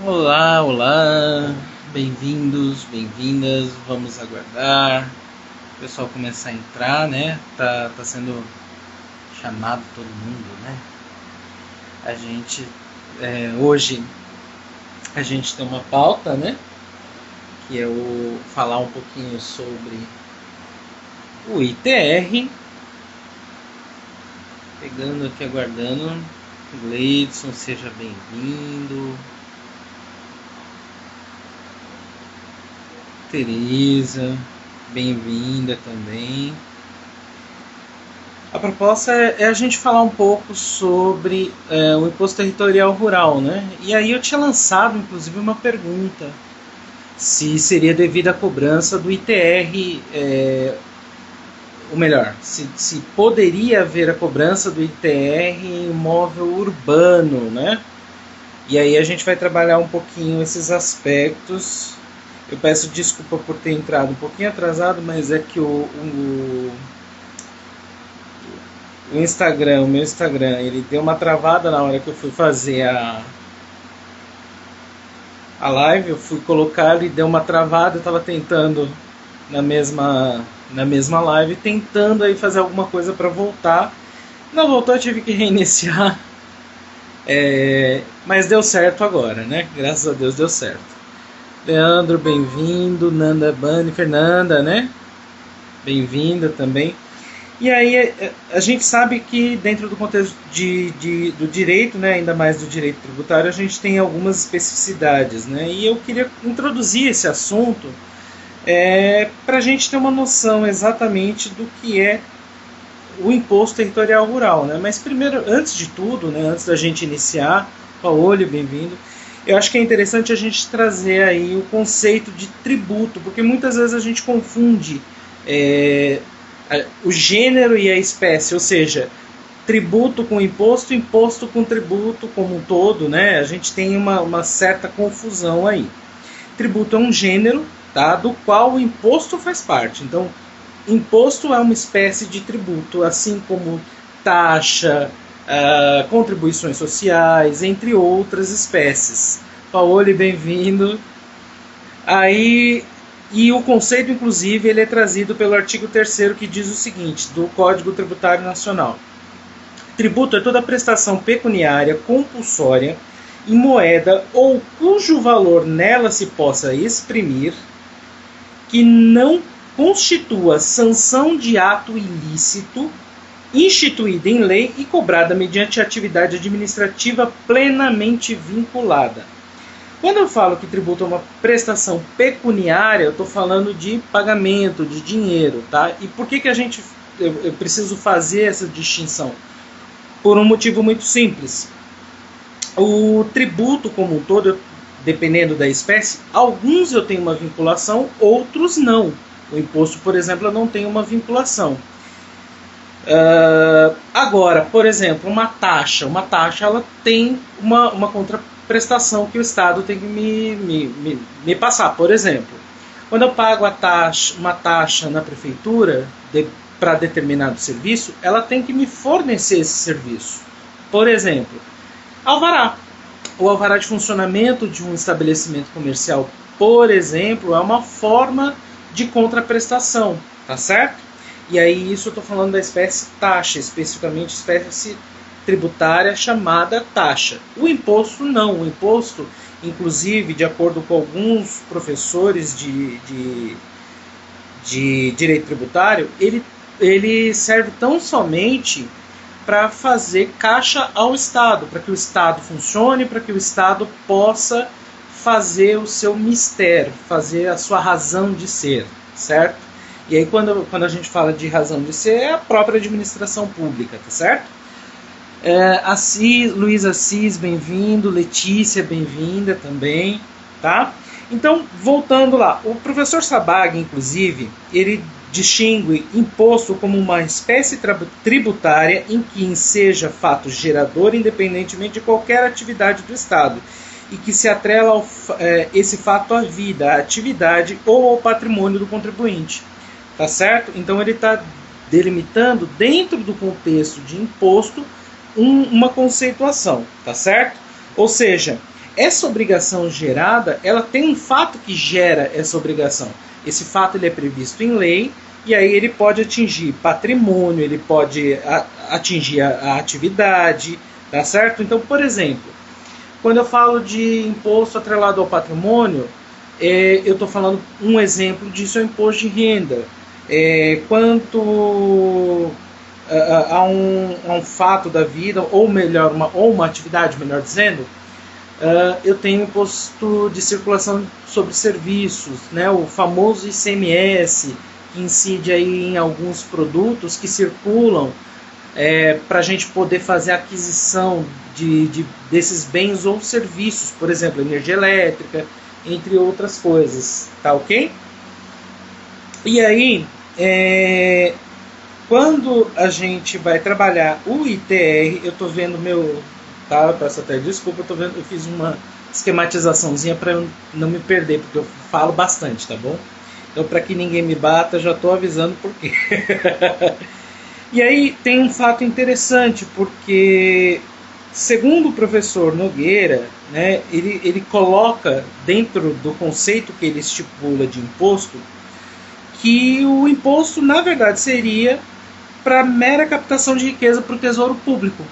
Olá, olá, bem-vindos, bem-vindas, vamos aguardar o pessoal começar a entrar, né? Tá sendo chamado todo mundo, né? A gente, hoje, a gente tem uma pauta, né? Que é o falar um pouquinho sobre o ITR, pegando aqui, aguardando. Gleidson, seja bem-vindo. Teresa, bem-vinda também. A proposta é a gente falar um pouco sobre o imposto territorial rural, né? E aí eu tinha lançado, inclusive, uma pergunta: se seria devida a cobrança do ITR, ou melhor, se poderia haver a cobrança do ITR em imóvel urbano, né? E aí a gente vai trabalhar um pouquinho esses aspectos. Eu peço desculpa por ter entrado um pouquinho atrasado, mas é que o meu Instagram, ele deu uma travada na hora que eu fui fazer a live. Eu fui colocar, ele deu uma travada, eu estava tentando na mesma live, tentando aí fazer alguma coisa para voltar. Não voltou, eu tive que reiniciar. Mas deu certo agora, né? Graças a Deus deu certo. Leandro, bem-vindo. Nanda Bani, Fernanda, né? Bem-vinda também. E aí a gente sabe que dentro do contexto do direito, né, ainda mais do direito tributário, a gente tem algumas especificidades, né? E eu queria introduzir esse assunto para a gente ter uma noção exatamente do que é o imposto territorial rural, né? Mas primeiro, antes de tudo, né, antes da gente iniciar, Paoli, bem-vindo. Eu acho que é interessante a gente trazer aí o conceito de tributo, porque muitas vezes a gente confunde o gênero e a espécie, ou seja, tributo com imposto, imposto com tributo como um todo, né? A gente tem uma certa confusão aí. Tributo é um gênero, tá, do qual o imposto faz parte. Então, imposto é uma espécie de tributo, assim como taxa, contribuições sociais, entre outras espécies. Paoli, bem-vindo. Aí, e o conceito, inclusive, ele é trazido pelo artigo 3º, que diz o seguinte, do Código Tributário Nacional: tributo é toda prestação pecuniária compulsória em moeda ou cujo valor nela se possa exprimir, que não constitua sanção de ato ilícito, instituída em lei e cobrada mediante atividade administrativa plenamente vinculada. Quando eu falo que tributo é uma prestação pecuniária, eu estou falando de pagamento, de dinheiro, tá? E por que eu preciso fazer essa distinção? Por um motivo muito simples. O tributo como um todo, dependendo da espécie, alguns eu tenho uma vinculação, outros não. O imposto, por exemplo, eu não tenho uma vinculação. Agora, por exemplo, uma taxa ela tem uma contraprestação que o Estado tem que me passar. Por exemplo, quando eu pago uma taxa na prefeitura para determinado serviço, ela tem que me fornecer esse serviço. Por exemplo, alvará. O alvará de funcionamento de um estabelecimento comercial, por exemplo, é uma forma de contraprestação, tá certo? E aí isso eu estou falando da espécie taxa, especificamente espécie tributária chamada taxa. O imposto não. O imposto, inclusive, de acordo com alguns professores de direito tributário, ele serve tão somente para fazer caixa ao Estado, para que o Estado funcione, para que o Estado possa fazer o seu mistério, fazer a sua razão de ser, certo? E aí quando a gente fala de razão de ser, é a própria administração pública, tá certo? Luiz Assis, bem-vindo. Letícia, bem-vinda também, tá? Então, voltando lá, o professor Sabag, inclusive, ele distingue imposto como uma espécie tributária em que enseja fato gerador independentemente de qualquer atividade do Estado e que se atrela esse fato à vida, à atividade ou ao patrimônio do contribuinte. Tá certo? Então ele está delimitando dentro do contexto de imposto uma conceituação, tá certo? Ou seja, essa obrigação gerada, ela tem um fato que gera essa obrigação. Esse fato ele é previsto em lei, e aí ele pode atingir patrimônio, ele pode atingir a atividade, tá certo? Então, por exemplo, quando eu falo de imposto atrelado ao patrimônio, eu estou falando, um exemplo disso é o imposto de renda. Quanto a um fato da vida, ou melhor, uma atividade, melhor dizendo, eu tenho imposto de circulação sobre serviços, né, o famoso ICMS, que incide aí em alguns produtos que circulam para a gente poder fazer a aquisição desses bens ou serviços, por exemplo, energia elétrica, entre outras coisas, tá ok? E aí, quando a gente vai trabalhar o ITR, eu estou vendo tá, eu peço até desculpa, eu fiz uma esquematizaçãozinha para eu não me perder, porque eu falo bastante, tá bom? Então, para que ninguém me bata, já estou avisando por quê. E aí tem um fato interessante, porque segundo o professor Nogueira, né, ele coloca dentro do conceito que ele estipula de imposto, que o imposto, na verdade, seria para mera captação de riqueza para o tesouro público,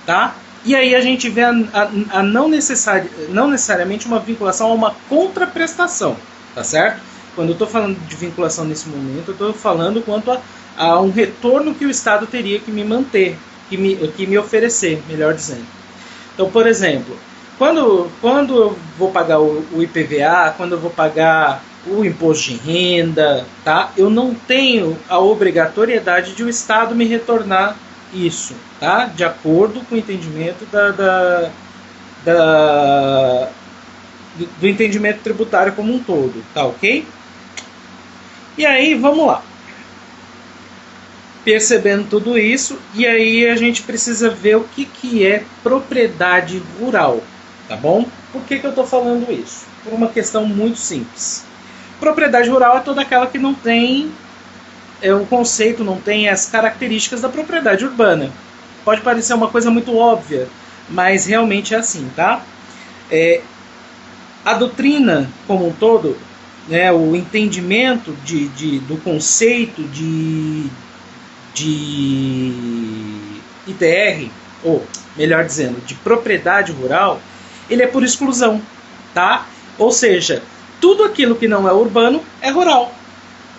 tá? E aí a gente vê a não necessariamente uma vinculação a uma contraprestação, tá certo? Quando eu estou falando de vinculação nesse momento, eu estou falando quanto a um retorno que o Estado teria que me manter, que me oferecer, melhor dizendo. Então, por exemplo, quando eu vou pagar o IPVA, quando eu vou pagar o imposto de renda, tá? Eu não tenho a obrigatoriedade de o Estado me retornar isso, tá? De acordo com o entendimento do entendimento tributário como um todo, tá ok? E aí, vamos lá. Percebendo tudo isso, e aí a gente precisa ver o que é propriedade rural, tá bom? Por que eu estou falando isso? Por uma questão muito simples. Propriedade rural é toda aquela que não tem o conceito, não tem as características da propriedade urbana. Pode parecer uma coisa muito óbvia, mas realmente é assim, tá? A doutrina como um todo, né, o entendimento do conceito de ITR, ou melhor dizendo, de propriedade rural, ele é por exclusão, tá? Ou seja, tudo aquilo que não é urbano é rural.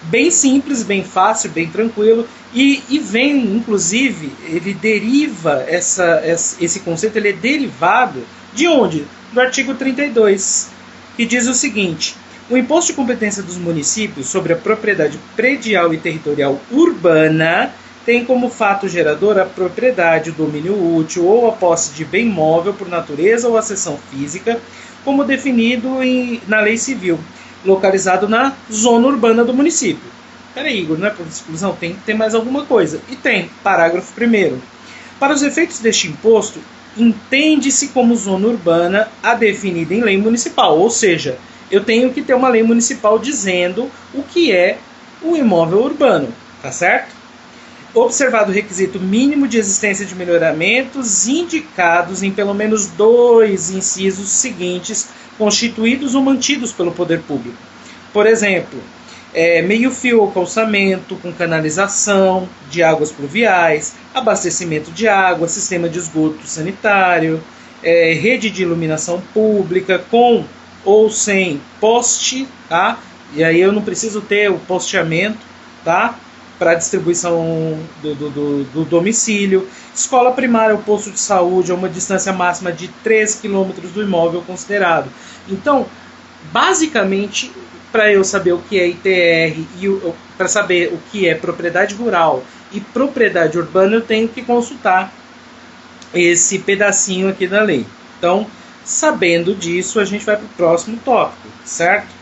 Bem simples, bem fácil, bem tranquilo, e vem, inclusive, ele deriva, esse conceito ele é derivado de onde? Do artigo 32, que diz o seguinte: o imposto de competência dos municípios sobre a propriedade predial e territorial urbana tem como fato gerador a propriedade, o domínio útil ou a posse de bem móvel por natureza ou acessão física, como definido na lei civil, localizado na zona urbana do município. Peraí, Igor, não é por exclusão? Tem que ter mais alguma coisa. E tem, parágrafo 1º. Para os efeitos deste imposto, entende-se como zona urbana a definida em lei municipal, ou seja, eu tenho que ter uma lei municipal dizendo o que é o imóvel urbano, tá certo? Observado o requisito mínimo de existência de melhoramentos indicados em pelo menos 2 incisos seguintes, constituídos ou mantidos pelo poder público. Por exemplo, meio-fio ou calçamento com canalização de águas pluviais, abastecimento de água, sistema de esgoto sanitário, rede de iluminação pública com ou sem poste, tá? E aí eu não preciso ter o posteamento, tá? Para a distribuição do domicílio, escola primária ou posto de saúde a uma distância máxima de 3 km do imóvel considerado. Então, basicamente, para eu saber o que é ITR e para saber o que é propriedade rural e propriedade urbana, eu tenho que consultar esse pedacinho aqui da lei. Então, sabendo disso, a gente vai para o próximo tópico, certo?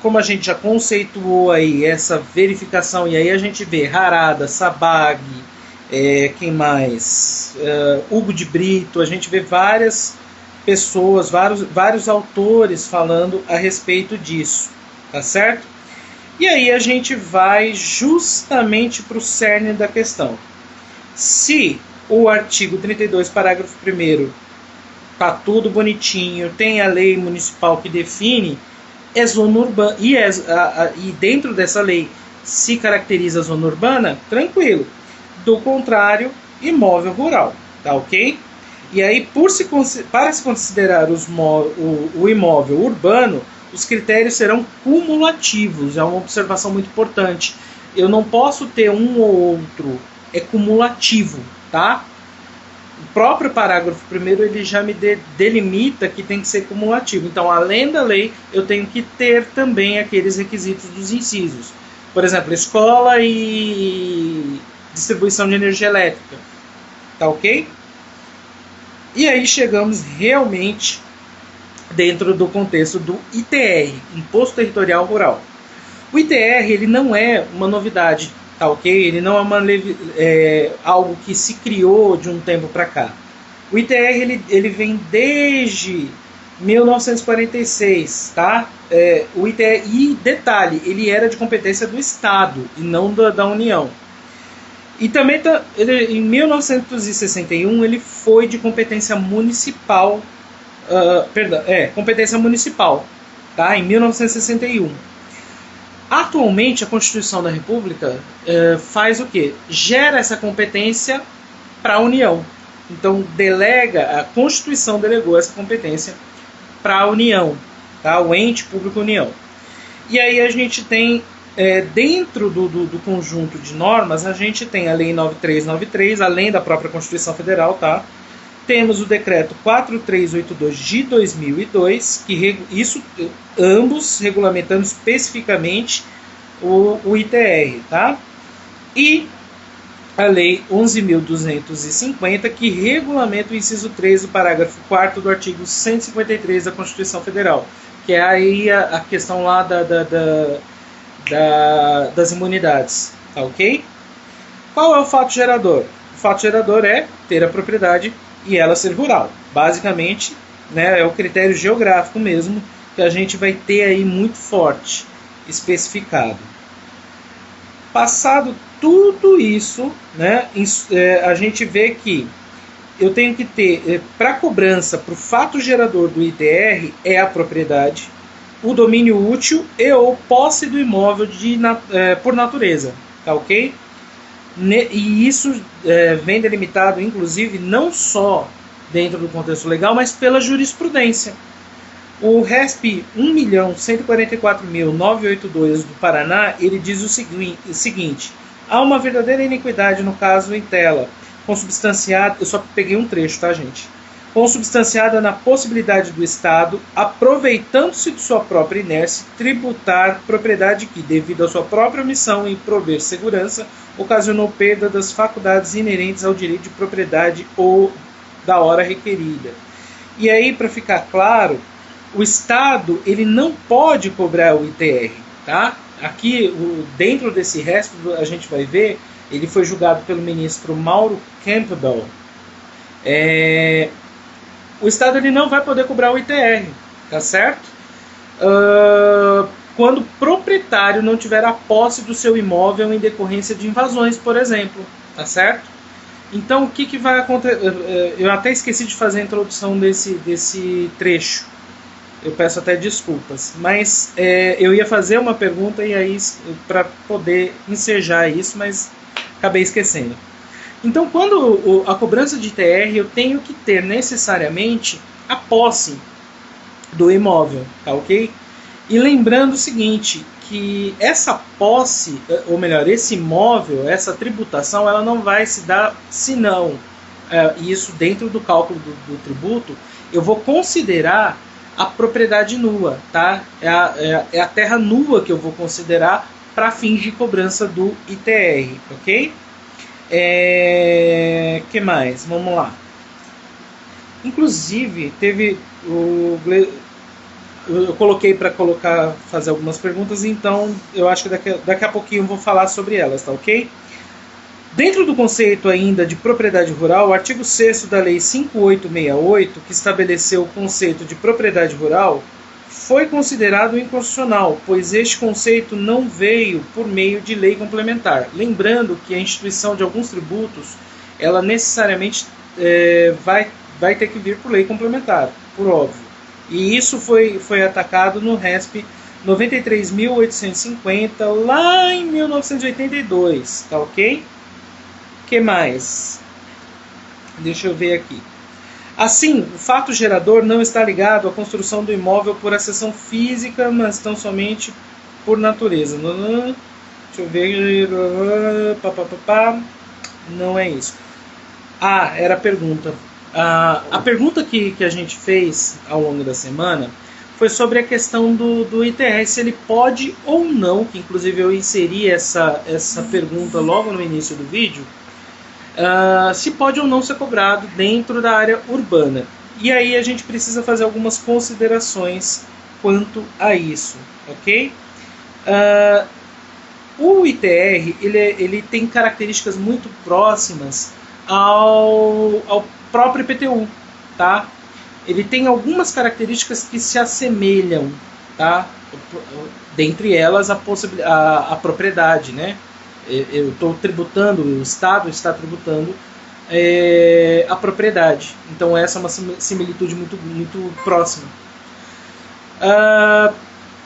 Como a gente já conceituou aí essa verificação, e aí a gente vê Harada, Sabag, quem mais? Hugo de Brito, a gente vê várias pessoas, vários autores falando a respeito disso, tá certo? E aí a gente vai justamente para o cerne da questão. Se o artigo 32, parágrafo 1º, tá tudo bonitinho, tem a lei municipal que define, é zona urbana, e dentro dessa lei se caracteriza a zona urbana, tranquilo. Do contrário, imóvel rural, tá ok? E aí, para se considerar o imóvel urbano, os critérios serão cumulativos, é uma observação muito importante. Eu não posso ter um ou outro, é cumulativo, tá? O próprio parágrafo 1º ele já me delimita que tem que ser cumulativo. Então, além da lei, eu tenho que ter também aqueles requisitos dos incisos. Por exemplo, escola e distribuição de energia elétrica. Tá ok? E aí chegamos realmente dentro do contexto do ITR, Imposto Territorial Rural. O ITR ele não é uma novidade, tá ok? Ele não é algo que se criou de um tempo para cá. O ITR ele vem desde 1946, tá? O ITR, e detalhe, ele era de competência do Estado e não da União. E também em 1961 ele foi de competência municipal, competência municipal, tá? Em 1961. Atualmente a Constituição da República faz o quê? Gera essa competência para a União. Então a Constituição delegou essa competência para a União, tá? O ente público União. E aí a gente tem, dentro do conjunto de normas, a gente tem a Lei 9393, além da própria Constituição Federal, tá? Temos o Decreto 4382 de 2002, ambos regulamentando especificamente o ITR, tá? E a Lei 11.250, que regulamenta o inciso 3 do parágrafo 4º do artigo 153 da Constituição Federal, que é aí a questão lá das imunidades, tá ok? Qual é o fato gerador? O fato gerador é ter a propriedade e ela ser rural. Basicamente, né, é o critério geográfico mesmo que a gente vai ter aí muito forte, especificado. Passado tudo isso, né, a gente vê que eu tenho que ter, para cobrança, para o fato gerador do ITR, é a propriedade, o domínio útil e ou posse do imóvel por natureza, tá ok? E isso vem delimitado, inclusive, não só dentro do contexto legal, mas pela jurisprudência. O RESP 1.144.982 do Paraná, ele diz o seguinte: há uma verdadeira iniquidade no caso em tela, consubstanciada, eu só peguei um trecho, tá, gente? Consubstanciada na possibilidade do Estado, aproveitando-se de sua própria inércia, tributar propriedade que, devido à sua própria omissão em prover segurança, ocasionou perda das faculdades inerentes ao direito de propriedade ou da hora requerida. E aí, para ficar claro, o Estado ele não pode cobrar o ITR, tá? Aqui, dentro desse resto, a gente vai ver, ele foi julgado pelo ministro Mauro Campbell. O Estado ele não vai poder cobrar o ITR, tá certo? Quando o proprietário não tiver a posse do seu imóvel em decorrência de invasões, por exemplo, tá certo? Então, o que vai acontecer? Eu até esqueci de fazer a introdução desse trecho. Eu peço até desculpas, mas eu ia fazer uma pergunta e aí para poder ensejar isso, mas acabei esquecendo. Então, quando a cobrança de ITR, eu tenho que ter necessariamente a posse do imóvel, tá ok? E lembrando o seguinte, que essa posse, ou melhor, esse imóvel, essa tributação, ela não vai se dar senão, isso dentro do cálculo do tributo, eu vou considerar a propriedade nua, tá? É a terra nua que eu vou considerar para fins de cobrança do ITR, ok? Que mais? Vamos lá. Inclusive, eu coloquei para fazer algumas perguntas, então eu acho que daqui a pouquinho eu vou falar sobre elas, tá ok? Dentro do conceito ainda de propriedade rural, o artigo 6º da Lei 5868, que estabeleceu o conceito de propriedade rural, foi considerado inconstitucional, pois este conceito não veio por meio de lei complementar. Lembrando que a instituição de alguns tributos, ela necessariamente vai vai ter que vir por lei complementar, por óbvio. E isso foi atacado no RESP 93.850 lá em 1982, tá ok? O que mais? Deixa eu ver aqui. Assim, o fato gerador não está ligado à construção do imóvel por acessão física, mas tão somente por natureza. Deixa eu ver. Não é isso. Ah, era a pergunta. A pergunta que a gente fez ao longo da semana foi sobre a questão do ITR, se ele pode ou não, que inclusive eu inseri essa pergunta logo no início do vídeo, se pode ou não ser cobrado dentro da área urbana. E aí a gente precisa fazer algumas considerações quanto a isso, ok? O ITR ele tem características muito próximas ao próprio IPTU, tá? Ele tem algumas características que se assemelham, tá? Dentre elas a propriedade, né? Eu estou tributando, o Estado está tributando a propriedade. Então essa é uma similitude muito próxima.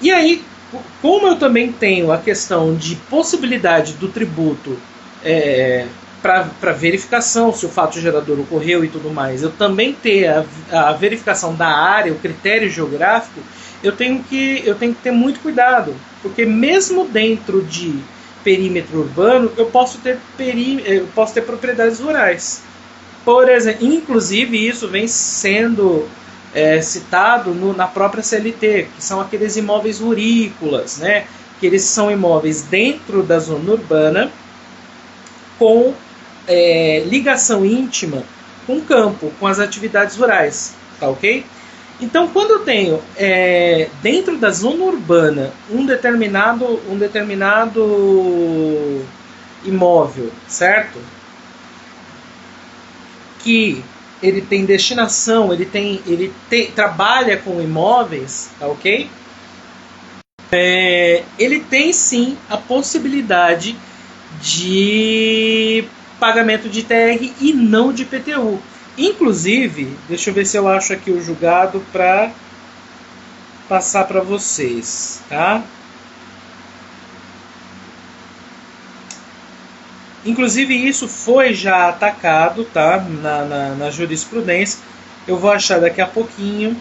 E aí, como eu também tenho a questão de possibilidade do tributo para verificação se o fato gerador ocorreu e tudo mais, eu também ter a verificação da área, o critério geográfico, eu tenho que ter muito cuidado, porque mesmo dentro de perímetro urbano, eu posso ter propriedades rurais. Por exemplo, inclusive isso vem sendo citado na própria CLT, que são aqueles imóveis rurícolas, né? Que eles são imóveis dentro da zona urbana com ligação íntima com o campo, com as atividades rurais, tá ok? Então, quando eu tenho dentro da zona urbana um determinado imóvel, certo? Que ele tem destinação, ele trabalha com imóveis, tá ok? Ele tem sim a possibilidade de pagamento de ITR e não de IPTU. Inclusive, deixa eu ver se eu acho aqui o julgado para passar para vocês, tá? Inclusive isso foi já atacado, tá? Na jurisprudência. Eu vou achar daqui a pouquinho.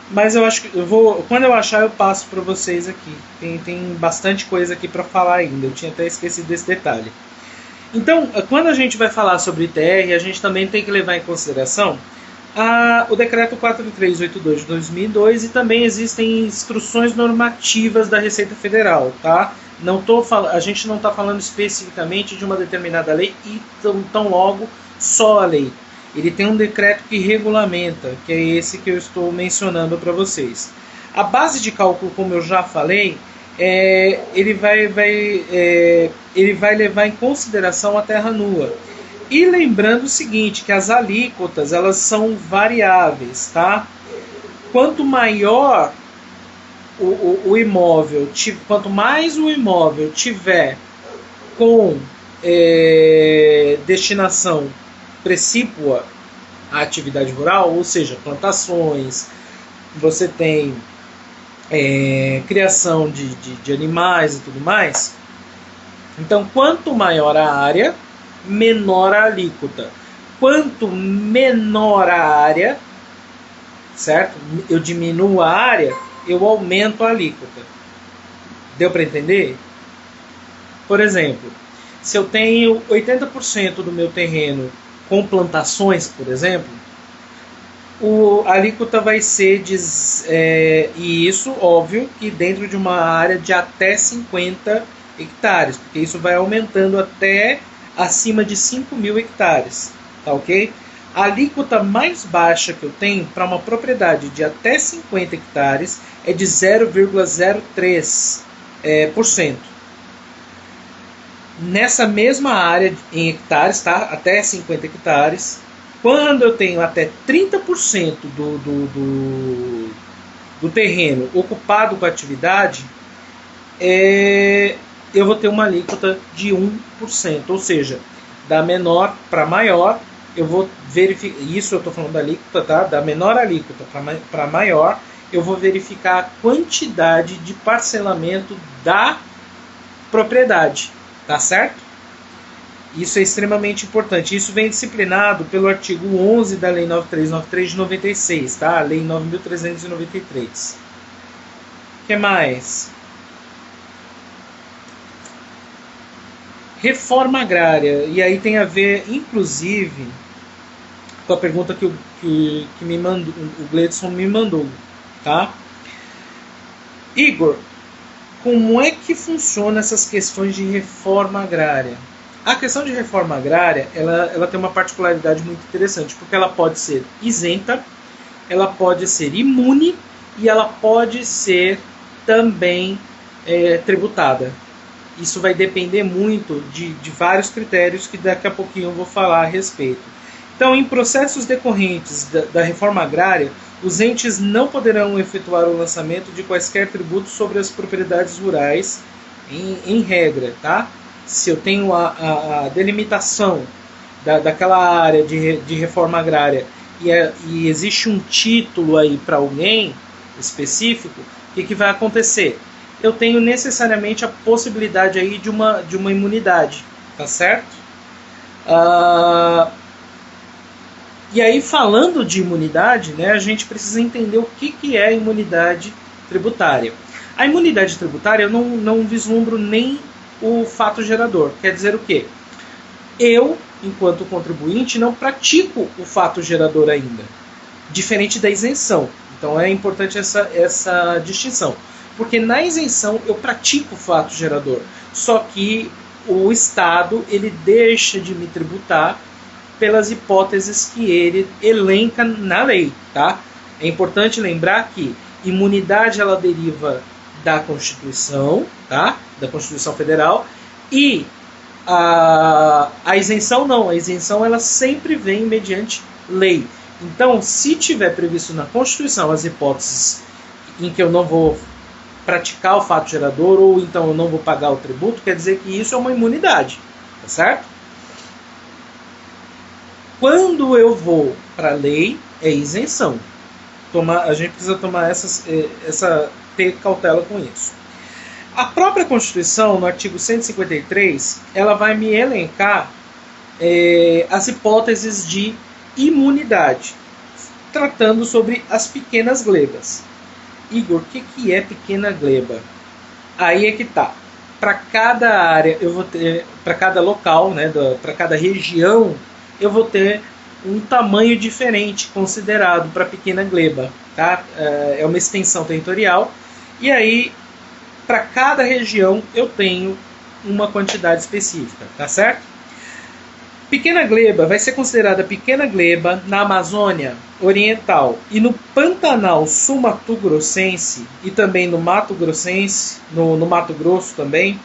Mas eu acho que quando eu achar eu passo para vocês aqui. Tem bastante coisa aqui para falar ainda. Eu tinha até esquecido desse detalhe. Então, quando a gente vai falar sobre ITR, a gente também tem que levar em consideração o decreto 4382 de 2002 e também existem instruções normativas da Receita Federal, tá? A gente não está falando especificamente de uma determinada lei e tão logo só a lei. Ele tem um decreto que regulamenta, que é esse que eu estou mencionando para vocês. A base de cálculo, como eu já falei, ele vai levar em consideração a terra nua. E lembrando o seguinte, que as alíquotas elas são variáveis, tá? Quanto maior o imóvel, quanto mais o imóvel tiver com destinação precípua à atividade rural, ou seja, plantações, você tem criação de animais e tudo mais. Então, quanto maior a área, menor a alíquota. Quanto menor a área, certo? Eu diminuo a área, eu aumento a alíquota. Deu para entender? Por exemplo, se eu tenho 80% do meu terreno com plantações, por exemplo, a alíquota vai ser e isso, óbvio, que dentro de uma área de até 50 hectares, porque isso vai aumentando até acima de 5.000 hectares, tá ok? A alíquota mais baixa que eu tenho para uma propriedade de até 50 hectares é de 0,03%. Nessa mesma área em hectares, tá? Até 50 hectares, quando eu tenho até 30% do terreno ocupado com a atividade, eu vou ter uma alíquota de 1%, ou seja, da menor para maior, eu vou verificar, isso eu estou falando da alíquota, tá? Da menor alíquota para maior, eu vou verificar a quantidade de parcelamento da propriedade, tá certo? Isso é extremamente importante. Isso vem disciplinado pelo artigo 11 da Lei 9393 de 96, tá? A Lei 9.393. O que mais? Reforma agrária. E aí tem a ver, inclusive, com a pergunta que me mandou, o Gleidson me mandou, tá? Igor, como é que funciona essas questões de reforma agrária? A questão de reforma agrária, ela tem uma particularidade muito interessante, porque ela pode ser isenta, ela pode ser imune e ela pode ser também tributada. Isso vai depender muito de vários critérios que daqui a pouquinho eu vou falar a respeito. Então, em processos decorrentes da reforma agrária, os entes não poderão efetuar o lançamento de quaisquer tributos sobre as propriedades rurais, em regra, tá? Se eu tenho a delimitação daquela área de reforma agrária e existe um título aí para alguém específico, o que vai acontecer? Eu tenho necessariamente a possibilidade aí de uma imunidade, tá certo? E aí, falando de imunidade, né, a gente precisa entender o que é a imunidade tributária. A imunidade tributária eu não vislumbro nem o fato gerador. Quer dizer o quê? Eu, enquanto contribuinte, não pratico o fato gerador ainda, diferente da isenção. Então é importante essa distinção. Porque na isenção eu pratico o fato gerador, só que o Estado ele deixa de me tributar pelas hipóteses que ele elenca na lei, tá? É importante lembrar que imunidade ela deriva da Constituição, tá? Da Constituição Federal, e a isenção não. A isenção ela sempre vem mediante lei. Então, se tiver previsto na Constituição as hipóteses em que eu não vou praticar o fato gerador ou então eu não vou pagar o tributo, quer dizer que isso é uma imunidade, tá certo? Quando eu vou para a lei, é isenção. A gente precisa tomar ter cautela com isso. A própria Constituição, no artigo 153, ela vai me elencar as hipóteses de imunidade, tratando sobre as pequenas glebas. Igor, o que é pequena gleba? Aí é que tá. Para cada área, eu vou ter, para cada local, né, para cada região, eu vou ter um tamanho diferente considerado para pequena gleba, tá? É uma extensão territorial e aí para cada região eu tenho uma quantidade específica, tá certo? Pequena gleba vai ser considerada pequena gleba na Amazônia Oriental e no Pantanal Sul-Mato-Grossense e também no Mato Grossense, no Mato Grosso também,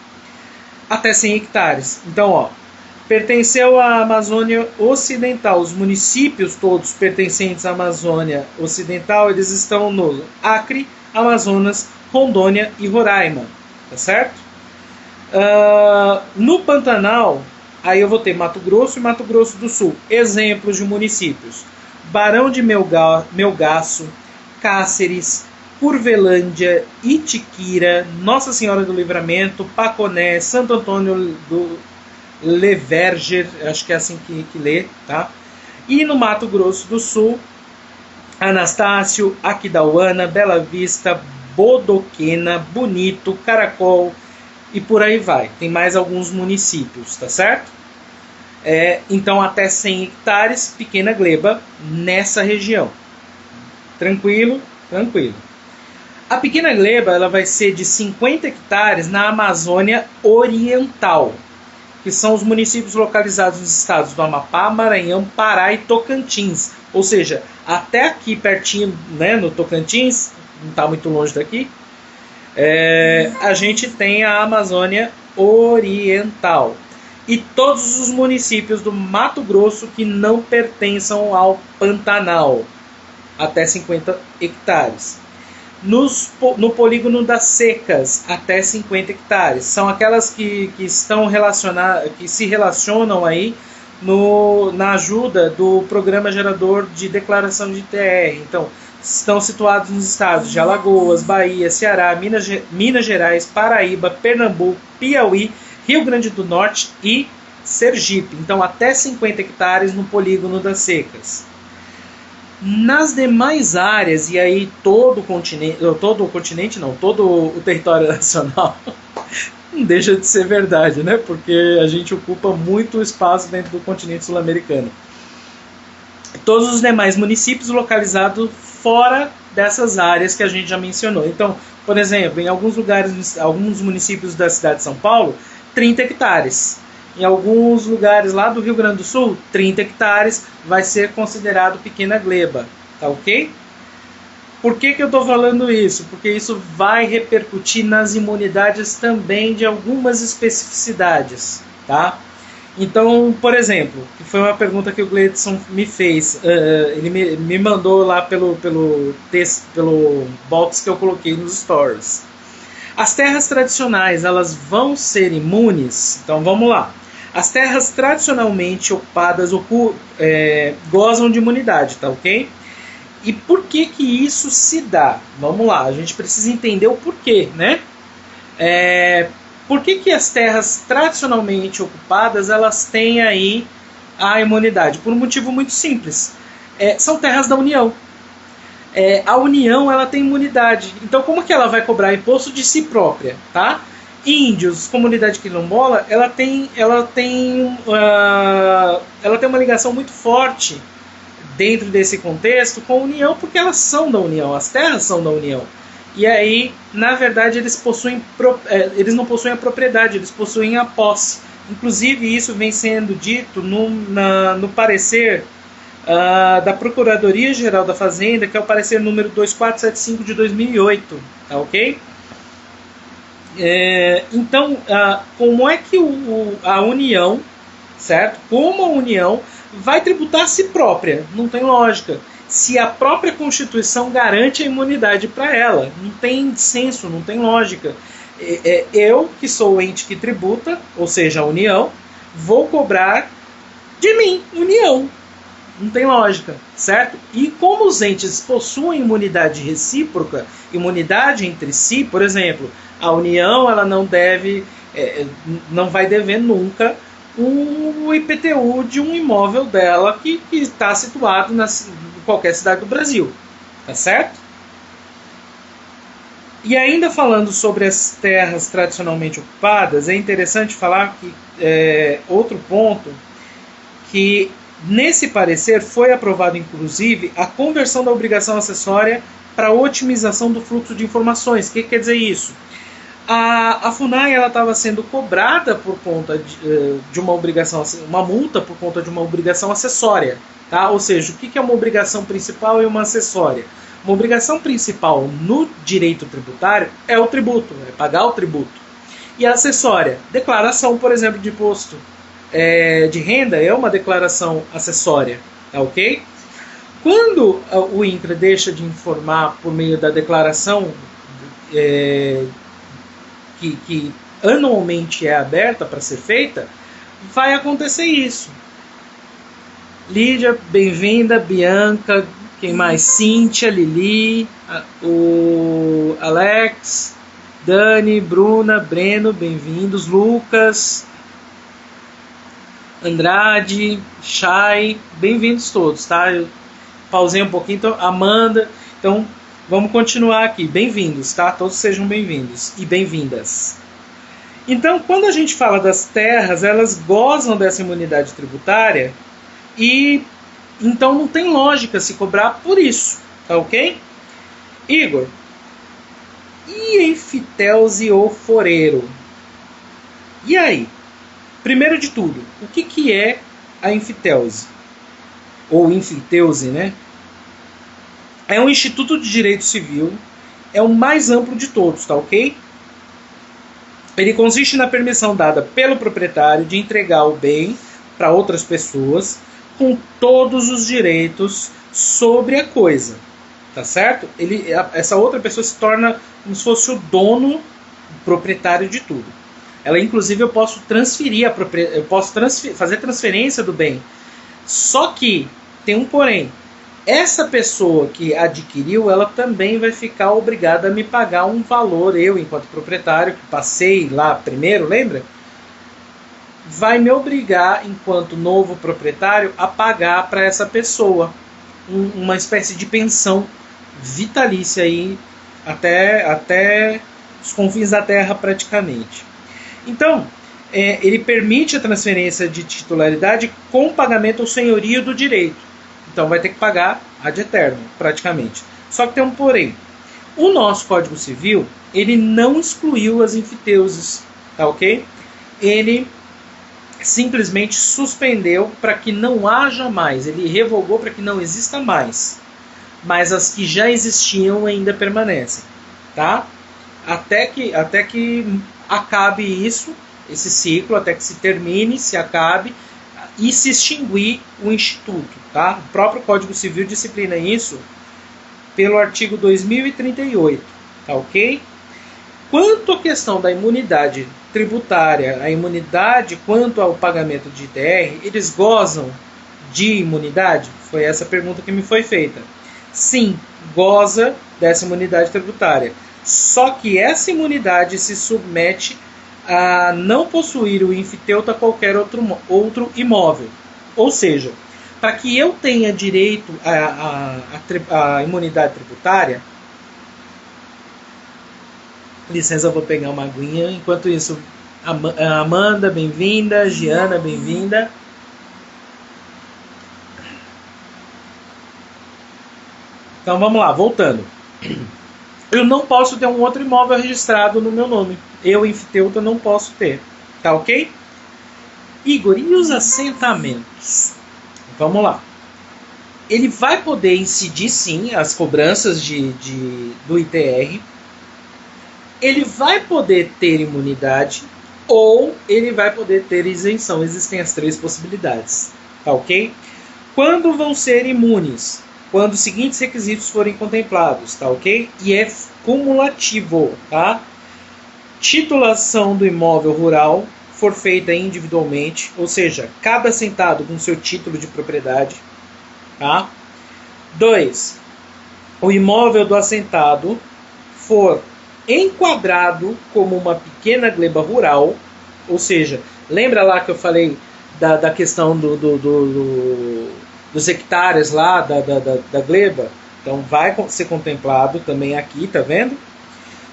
até 100 hectares. Então, ó, pertenceu à Amazônia Ocidental. Os municípios todos pertencentes à Amazônia Ocidental, eles estão no Acre, Amazonas, Rondônia e Roraima, tá certo? No Pantanal, aí eu vou ter Mato Grosso e Mato Grosso do Sul. Exemplos de municípios: Barão de Melgaço, Cáceres, Curvelândia, Itiquira, Nossa Senhora do Livramento, Paconé, Santo Antônio do Leverger, acho que é assim que lê, tá? E no Mato Grosso do Sul, Anastácio, Aquidauana, Bela Vista, Bodoquena, Bonito, Caracol e por aí vai. Tem mais alguns municípios, tá certo? Então até 100 hectares, pequena gleba nessa região. Tranquilo? Tranquilo. A pequena gleba ela vai ser de 50 hectares na Amazônia Oriental, que são os municípios localizados nos estados do Amapá, Maranhão, Pará e Tocantins. Ou seja, até aqui pertinho, né, no Tocantins, não está muito longe daqui, a gente tem a Amazônia Oriental. E todos os municípios do Mato Grosso que não pertençam ao Pantanal, até 50 hectares. No polígono das secas, até 50 hectares. São aquelas que estão que se relacionam aí na ajuda do Programa Gerador de Declaração de TR. Então, estão situados nos estados de Alagoas, Bahia, Ceará, Minas Gerais, Paraíba, Pernambuco, Piauí, Rio Grande do Norte e Sergipe. Então, até 50 hectares no polígono das secas. Nas demais áreas, e aí todo o território nacional, não deixa de ser verdade, né? Porque a gente ocupa muito espaço dentro do continente sul-americano. Todos os demais municípios localizados fora dessas áreas que a gente já mencionou. Então, por exemplo, em alguns lugares, alguns municípios da cidade de São Paulo, 30 hectares. Em alguns lugares lá do Rio Grande do Sul, 30 hectares vai ser considerado pequena gleba, tá ok? Por que eu estou falando isso? Porque isso vai repercutir nas imunidades também de algumas especificidades, tá? Então, por exemplo, que foi uma pergunta que o Gleidson me fez, ele me mandou lá pelo box que eu coloquei nos stories. As terras tradicionais, elas vão ser imunes? Então, vamos lá. As terras tradicionalmente ocupadas gozam de imunidade, tá ok? E por que isso se dá? Vamos lá, a gente precisa entender o porquê, né? Por que as terras tradicionalmente ocupadas elas têm aí a imunidade? Por um motivo muito simples. São terras da União. A União ela tem imunidade. Então como que ela vai cobrar imposto de si própria? Tá? Índios, comunidade quilombola, ela tem uma ligação muito forte dentro desse contexto com a União, porque elas são da União, as terras são da União. E aí, na verdade, eles não possuem a propriedade, eles possuem a posse. Inclusive, isso vem sendo dito no parecer da Procuradoria-Geral da Fazenda, que é o parecer número 2475 de 2008, tá ok? Então, como é que a União, certo? Como a União vai tributar a si própria? Não tem lógica. Se a própria Constituição garante a imunidade para ela, não tem senso, não tem lógica. Eu, que sou o ente que tributa, ou seja, a União, vou cobrar de mim, União. Não tem lógica, certo? E como os entes possuem imunidade recíproca, imunidade entre si, por exemplo, a União ela não vai dever nunca o IPTU de um imóvel dela que está situado em qualquer cidade do Brasil, tá certo? E ainda falando sobre as terras tradicionalmente ocupadas, é interessante falar que outro ponto que nesse parecer foi aprovado inclusive a conversão da obrigação acessória para otimização do fluxo de informações. O que quer dizer isso? A FUNAI estava sendo cobrada por conta de uma obrigação, uma multa por conta de uma obrigação acessória, tá? Ou seja, o que é uma obrigação principal e uma acessória? Uma obrigação principal no direito tributário é o tributo, é pagar o tributo. E a acessória, declaração, por exemplo, de imposto de renda é uma declaração acessória, tá ok? Quando o INCRA deixa de informar por meio da declaração que anualmente é aberta para ser feita, vai acontecer isso. Lídia, bem-vinda. Bianca, quem mais? Cíntia, Lili, o Alex, Dani, Bruna, Breno, bem-vindos. Lucas, Andrade, Chay, bem-vindos todos, tá? Eu pausei um pouquinho, então, Amanda, então vamos continuar aqui. Bem-vindos, tá? Todos sejam bem-vindos e bem-vindas. Então, quando a gente fala das terras, elas gozam dessa imunidade tributária e então não tem lógica se cobrar por isso, tá ok? Igor, e enfiteuse ou foreiro? E aí? Primeiro de tudo, o que é a enfiteuse? Ou enfiteuse, né? É um instituto de direito civil, é o mais amplo de todos, tá ok? Ele consiste na permissão dada pelo proprietário de entregar o bem para outras pessoas com todos os direitos sobre a coisa, tá certo? Essa outra pessoa se torna como se fosse o dono, o proprietário de tudo. Ela, inclusive, eu posso transferir fazer transferência do bem. Só que tem um porém. Essa pessoa que adquiriu, ela também vai ficar obrigada a me pagar um valor. Eu, enquanto proprietário, que passei lá primeiro, lembra? Vai me obrigar, enquanto novo proprietário, a pagar para essa pessoa uma espécie de pensão vitalícia aí, até os confins da terra praticamente. Então, ele permite a transferência de titularidade com pagamento ao senhorio do direito. Então vai ter que pagar ad eterno, praticamente. Só que tem um porém. O nosso Código Civil, ele não excluiu as enfiteuses, tá ok? Ele simplesmente suspendeu para que não haja mais. Ele revogou para que não exista mais. Mas as que já existiam ainda permanecem, tá? Até que acabe isso, esse ciclo, até que se termine, se acabe e se extinguir o Instituto, tá? O próprio Código Civil disciplina isso pelo artigo 2038, tá ok? Quanto à questão da imunidade tributária, a imunidade quanto ao pagamento de ITR, eles gozam de imunidade? Foi essa pergunta que me foi feita. Sim, goza dessa imunidade tributária. Só que essa imunidade se submete a não possuir o enfiteuta qualquer outro imóvel. Ou seja, para que eu tenha direito à imunidade tributária, licença, eu vou pegar uma aguinha. Enquanto isso, Amanda, bem-vinda. Giana, bem-vinda. Então vamos lá, voltando. Eu não posso ter um outro imóvel registrado no meu nome. Eu, enfiteuta, não posso ter. Tá ok? Igor, e os assentamentos? Vamos lá. Ele vai poder incidir, sim, as cobranças do ITR. Ele vai poder ter imunidade ou ele vai poder ter isenção. Existem as três possibilidades. Tá ok? Quando vão ser imunes? Quando os seguintes requisitos forem contemplados, tá ok? E é cumulativo, tá? Titulação do imóvel rural for feita individualmente, ou seja, cada assentado com seu título de propriedade, tá? 2. O imóvel do assentado for enquadrado como uma pequena gleba rural, ou seja, lembra lá que eu falei da questão dos hectares lá da gleba? Então vai ser contemplado também aqui, tá vendo?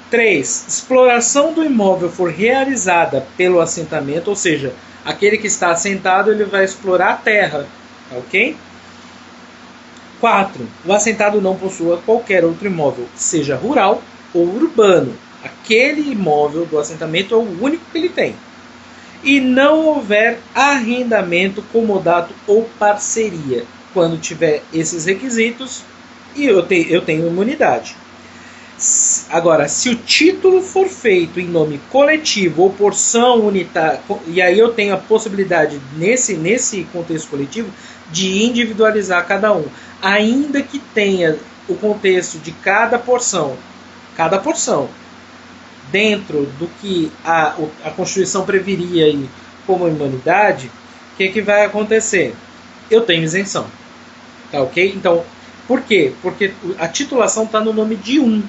3. Exploração do imóvel for realizada pelo assentamento, ou seja, aquele que está assentado ele vai explorar a terra, tá ok? 4. O assentado não possua qualquer outro imóvel, seja rural ou urbano. Aquele imóvel do assentamento é o único que ele tem. E não houver arrendamento, comodato ou parceria. Quando tiver esses requisitos, eu tenho imunidade. Agora, se o título for feito em nome coletivo ou porção unitária, e aí eu tenho a possibilidade, nesse contexto coletivo, de individualizar cada um, ainda que tenha o contexto de cada porção, dentro do que a Constituição previria aí como imunidade, o que vai acontecer? Eu tenho isenção. Tá ok? Então, por quê? Porque a titulação está no nome de um,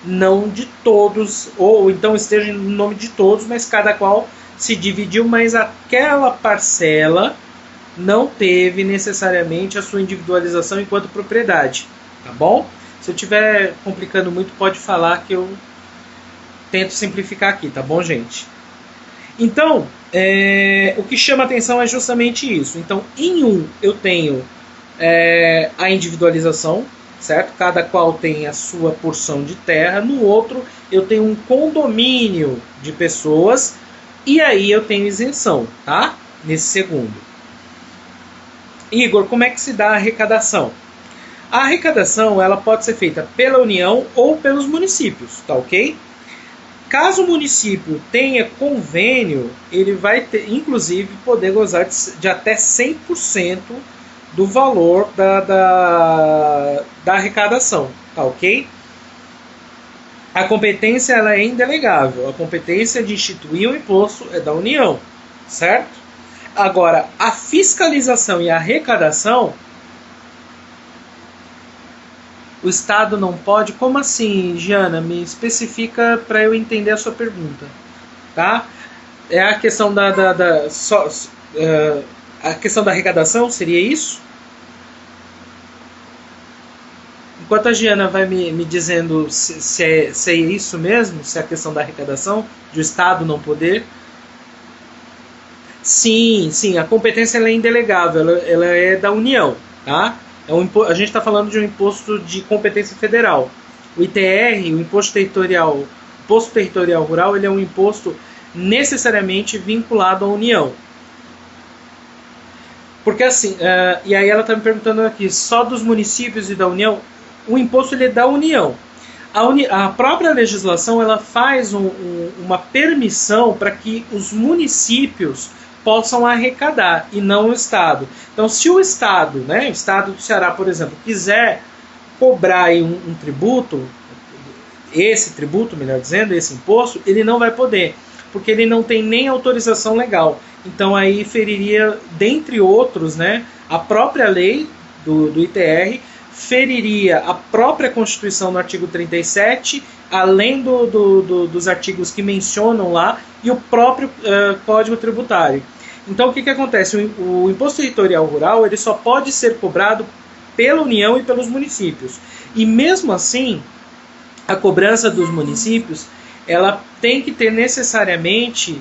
não de todos, ou então esteja no nome de todos, mas cada qual se dividiu, mas aquela parcela não teve necessariamente a sua individualização enquanto propriedade. Tá bom? Se eu estiver complicando muito, pode falar que eu tento simplificar aqui, tá bom, gente? Então, o que chama atenção é justamente isso. Então, em um, eu tenho a individualização, certo? Cada qual tem a sua porção de terra. No outro, eu tenho um condomínio de pessoas e aí eu tenho isenção, tá? Nesse segundo. Igor, como é que se dá a arrecadação? A arrecadação ela pode ser feita pela União ou pelos municípios, tá ok? Caso o município tenha convênio, ele vai ter, inclusive poder gozar de até 100% do valor da arrecadação, tá ok? A competência ela é indelegável. A competência de instituir o imposto é da União, certo? Agora, a fiscalização e a arrecadação, o Estado não pode. Como assim, Giana? Me especifica para eu entender a sua pergunta, tá? É a questão a questão da arrecadação, seria isso? Enquanto a Giana vai me dizendo se é isso mesmo, se é a questão da arrecadação, de o Estado não poder. Sim, a competência ela é indelegável, ela é da União, tá? A gente está falando de um imposto de competência federal. O ITR, o Imposto Territorial Rural, ele é um imposto necessariamente vinculado à União. Porque assim, e aí ela está me perguntando aqui, só dos municípios e da União? O imposto ele é da União. A própria legislação ela faz uma permissão para que os municípios possam arrecadar e não o Estado. Então, se o Estado, né, o Estado do Ceará, por exemplo, quiser cobrar aí um tributo, esse tributo, melhor dizendo, esse imposto, ele não vai poder, porque ele não tem nem autorização legal. Então, aí feriria, dentre outros, né, a própria lei do ITR, feriria a própria Constituição no artigo 37, além dos artigos que mencionam lá, e o próprio Código Tributário. Então o que acontece? O Imposto Territorial Rural ele só pode ser cobrado pela União e pelos municípios. E mesmo assim, a cobrança dos municípios ela tem que ter necessariamente...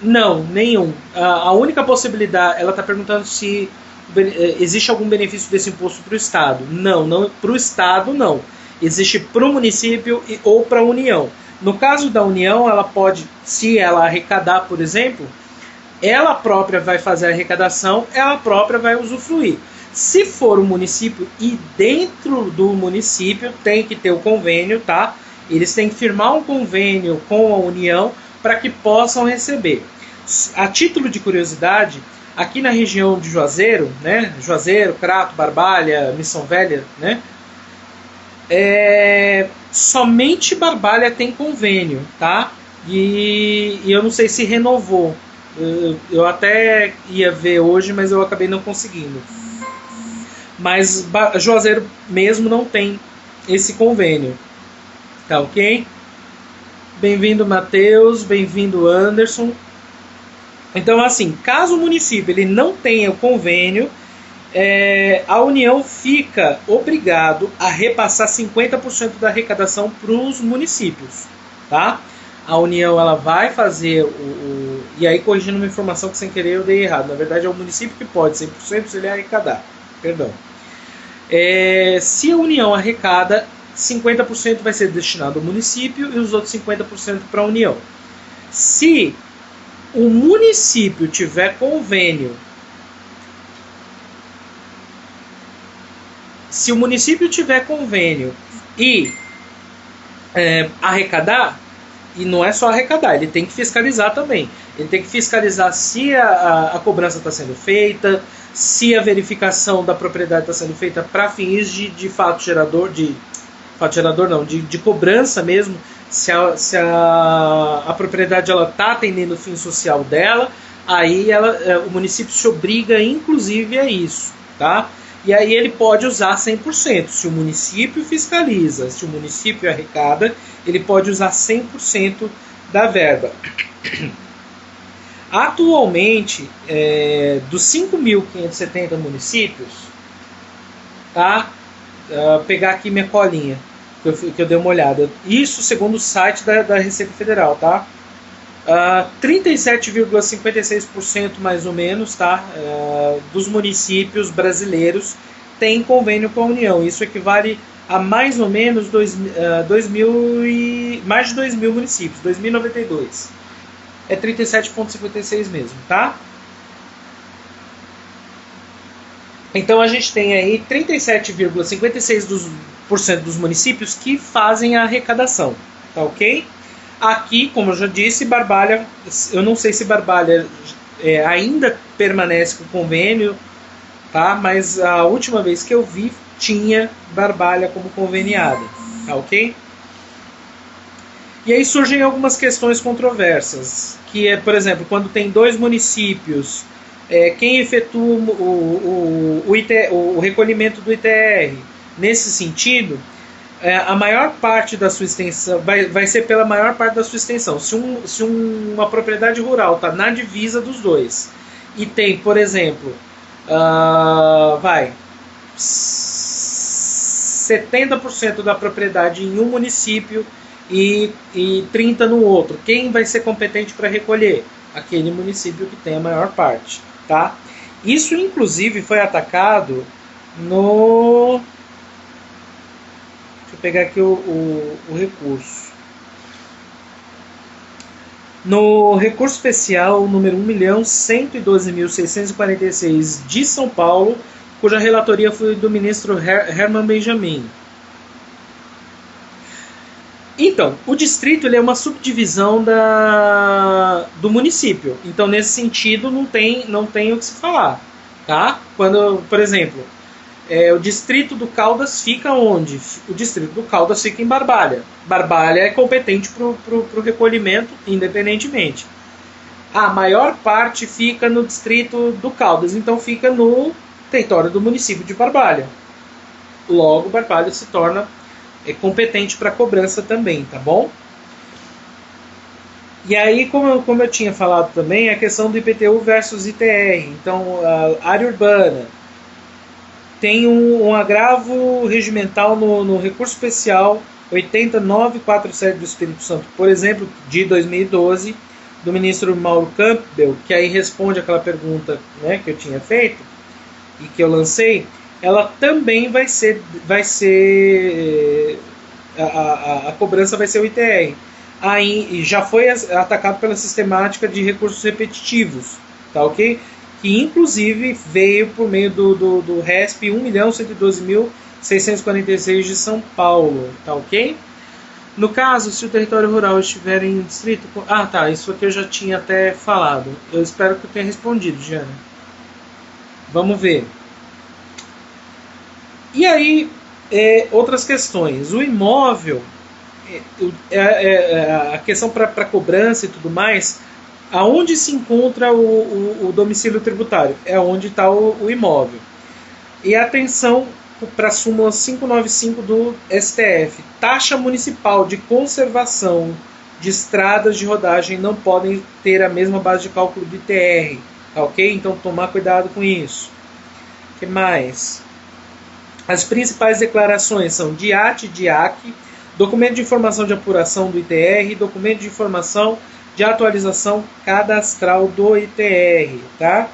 Não, nenhum. A única possibilidade... Ela está perguntando se existe algum benefício desse imposto para o Estado. Não para o Estado não. Existe para o município ou para a União. No caso da União, ela pode, se ela arrecadar, por exemplo, ela própria vai fazer a arrecadação, ela própria vai usufruir. Se for o município e dentro do município tem que ter o convênio, tá? Eles têm que firmar um convênio com a União para que possam receber. A título de curiosidade, aqui na região de Juazeiro, né? Juazeiro, Crato, Barbalha, Missão Velha, né? Somente Barbalha tem convênio, tá? E eu não sei se renovou. Eu até ia ver hoje, mas eu acabei não conseguindo. Mas Juazeiro mesmo não tem esse convênio. Tá ok? Bem-vindo, Matheus. Bem-vindo, Anderson. Então, assim, caso o município ele não tenha o convênio, a União fica obrigado a repassar 50% da arrecadação para os municípios, tá? A União ela vai fazer e aí corrigindo uma informação que sem querer eu dei errado. Na verdade é o município que pode 100% se ele arrecadar. Perdão. Se a União arrecada, 50% vai ser destinado ao município e os outros 50% para a União. Se o município tiver convênio, e arrecadar, e não é só arrecadar, ele tem que fiscalizar também. Ele tem que fiscalizar se a cobrança está sendo feita, se a verificação da propriedade está sendo feita para fins de fato gerador, de cobrança mesmo, se a propriedade está atendendo o fim social dela, aí o município se obriga inclusive a isso, tá? E aí ele pode usar 100%. Se o município fiscaliza, se o município arrecada, ele pode usar 100% da verba. Atualmente, dos 5.570 municípios, tá? Pegar aqui minha colinha, que eu dei uma olhada. Isso segundo o site da Receita Federal, tá? 37,56% mais ou menos, tá? Dos municípios brasileiros tem convênio com a União. Isso equivale a mais ou menos mais de 2.000 municípios, 2.092. É 37,56 mesmo, tá? Então a gente tem aí 37,56% dos municípios que fazem a arrecadação, tá ok? Aqui, como eu já disse, Barbalha, eu não sei se Barbalha ainda permanece com o convênio, tá? Mas a última vez que eu vi tinha Barbalha como conveniada, tá ok? E aí surgem algumas questões controversas, que é, por exemplo, quando tem dois municípios, quem efetua o recolhimento do ITR nesse sentido, a maior parte da sua extensão vai ser pela maior parte da sua extensão. Se uma propriedade rural está na divisa dos dois e tem, por exemplo, 70% da propriedade em um município e 30% no outro, quem vai ser competente para recolher? Aquele município que tem a maior parte, tá? Isso inclusive foi atacado no... Deixa eu pegar aqui o recurso. No recurso especial número 1.112.646 de São Paulo, cuja relatoria foi do ministro Herman Benjamin. Então, o distrito ele é uma subdivisão do município. Então, nesse sentido, não tem o que se falar. Tá? Quando, por exemplo, o distrito do Caldas fica onde? O distrito do Caldas fica em Barbalha. Barbalha é competente para o recolhimento, independentemente. A maior parte fica no distrito do Caldas, então fica no território do município de Barbalha. Logo, Barbalha se torna competente para cobrança também, tá bom? E aí, como eu tinha falado também, a questão do IPTU versus ITR. Então, a área urbana tem um agravo regimental no recurso especial 80947 do Espírito Santo, por exemplo, de 2012, do ministro Mauro Campbell, que aí responde aquela pergunta, né, que eu tinha feito e que eu lancei. Ela também vai ser a cobrança vai ser o ITR. Aí já foi atacado pela sistemática de recursos repetitivos, tá ok? Que inclusive veio por meio do RESP 1.112.646 de São Paulo, tá ok? No caso, se o território rural estiver em distrito... tá, isso aqui eu já tinha até falado. Eu espero que eu tenha respondido, Diana. Vamos ver. E aí, outras questões. O imóvel, a questão para cobrança e tudo mais, aonde se encontra o domicílio tributário? É onde está o imóvel. E atenção para a súmula 595 do STF. Taxa municipal de conservação de estradas de rodagem não podem ter a mesma base de cálculo do ITR. Tá ok? Então, tomar cuidado com isso. O que mais? As principais declarações são DIAT e DIAC, documento de informação de apuração do ITR, documento de informação de atualização cadastral do ITR. Tá?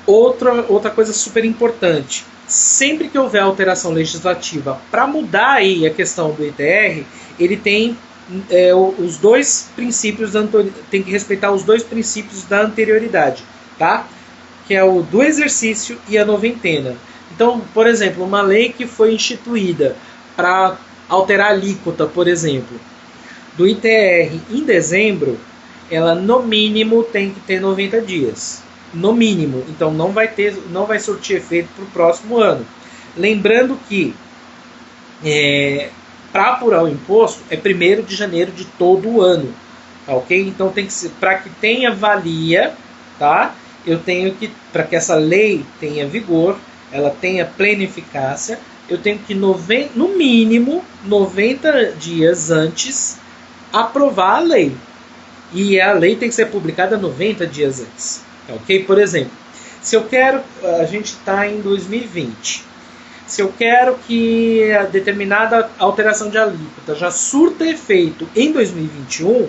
Outra coisa super importante, sempre que houver alteração legislativa para mudar aí a questão do ITR, ele tem os dois princípios, tem que respeitar os dois princípios da anterioridade, tá? Que é o do exercício e a noventena. Então, por exemplo, uma lei que foi instituída para alterar a alíquota, por exemplo, do ITR em dezembro, ela no mínimo tem que ter 90 dias. No mínimo. Então não vai surtir efeito para o próximo ano. Lembrando que para apurar o imposto é 1º de janeiro de todo o ano. Tá, ok? Então tem que ser, para que tenha valia, tá? Eu tenho que, para que essa lei tenha vigor, ela tenha plena eficácia, eu tenho que, no mínimo, 90 dias antes, aprovar a lei. E a lei tem que ser publicada 90 dias antes. Tá, ok? Por exemplo, se eu quero... A gente está em 2020. Se eu quero que a determinada alteração de alíquota já surta efeito em 2021,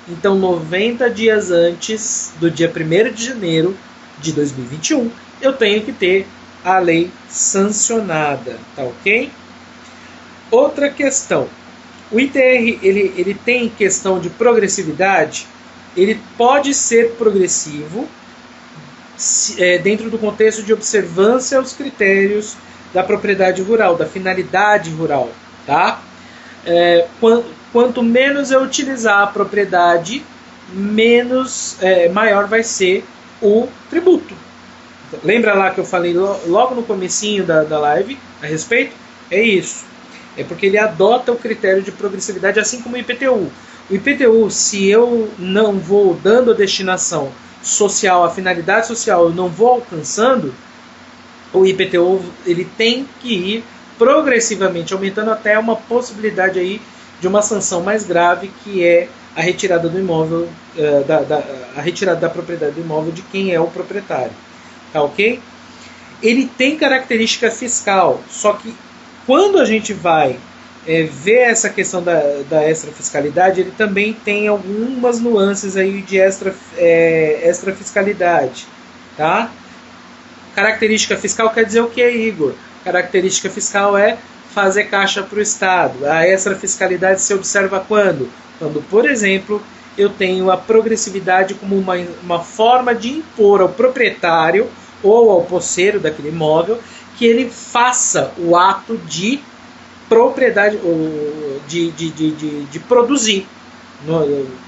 então 90 dias antes do dia 1º de janeiro de 2021, eu tenho que ter a lei sancionada, tá ok? Outra questão, o ITR ele tem questão de progressividade, ele pode ser progressivo dentro do contexto de observância aos critérios da propriedade rural, da finalidade rural, tá? Quanto menos eu utilizar a propriedade, maior vai ser o tributo. Lembra lá que eu falei logo no comecinho da live a respeito? É isso. É porque ele adota o critério de progressividade, assim como o IPTU. O IPTU, se eu não vou dando a destinação social, a finalidade social, eu não vou alcançando, o IPTU ele tem que ir progressivamente aumentando até uma possibilidade aí de uma sanção mais grave, que é a retirada do imóvel, a retirada da propriedade do imóvel de quem é o proprietário. Tá ok? Ele tem característica fiscal, só que quando a gente vai ver essa questão da extrafiscalidade, ele também tem algumas nuances aí de extrafiscalidade. Tá? Característica fiscal quer dizer o que, Igor? Característica fiscal é fazer caixa para o Estado. A extrafiscalidade se observa quando? Quando, por exemplo, eu tenho a progressividade como uma forma de impor ao proprietário ou ao posseiro daquele imóvel que ele faça o ato de propriedade, ou de produzir,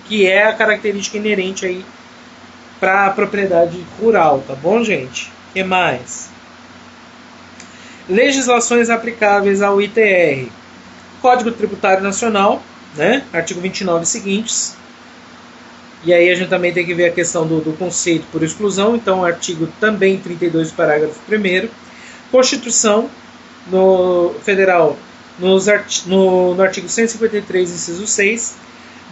que é a característica inerente aí para a propriedade rural, tá bom, gente? O que mais? Legislações aplicáveis ao ITR. Código Tributário Nacional, né? Artigo 29 e seguintes. E aí a gente também tem que ver a questão do conceito por exclusão. Então, artigo também 32, parágrafo 1º. Constituição Federal, no artigo 153, inciso 6.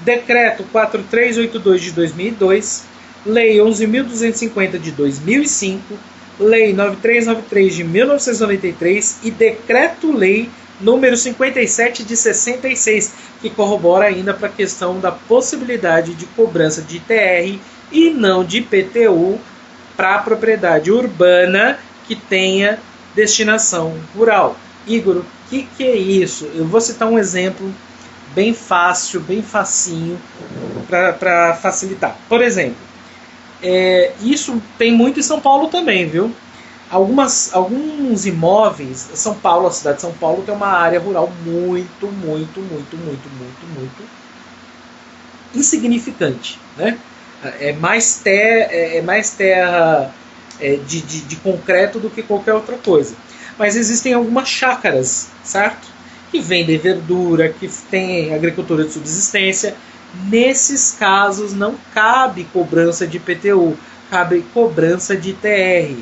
Decreto 4382 de 2002. Lei 11.250 de 2005. Lei 9393 de 1993 e Decreto-Lei número 57 de 66, que corrobora ainda para a questão da possibilidade de cobrança de ITR e não de IPTU para a propriedade urbana que tenha destinação rural. Igor, o que é isso? Eu vou citar um exemplo bem fácil, bem facinho, para facilitar. Por exemplo, isso tem muito em São Paulo também, viu? Alguns imóveis, São Paulo, a cidade de São Paulo tem uma área rural muito insignificante, né? É mais terra de concreto do que qualquer outra coisa. Mas existem algumas chácaras, certo? Que vendem verdura, que tem agricultura de subsistência. Nesses casos não cabe cobrança de IPTU, cabe cobrança de ITR,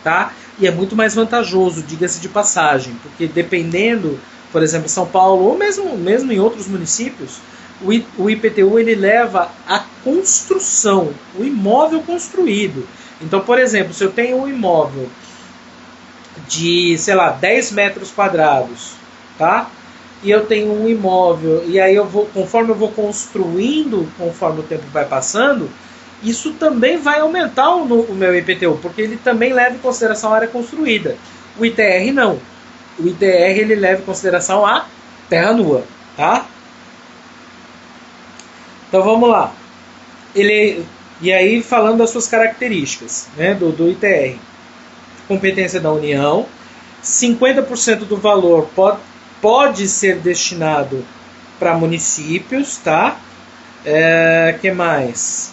tá? E é muito mais vantajoso, diga-se de passagem, porque dependendo, por exemplo, em São Paulo ou mesmo em outros municípios, o IPTU ele leva a construção, o imóvel construído. Então, por exemplo, se eu tenho um imóvel de, 10 metros quadrados, tá? E eu tenho um imóvel, e aí conforme eu vou construindo, conforme o tempo vai passando, isso também vai aumentar o meu IPTU, porque ele também leva em consideração a área construída. O ITR não. O ITR ele leva em consideração a terra nua, tá? Então vamos lá. E aí falando das suas características, né, do ITR. Competência da União, 50% do valor pode ser destinado para municípios, tá? Que mais?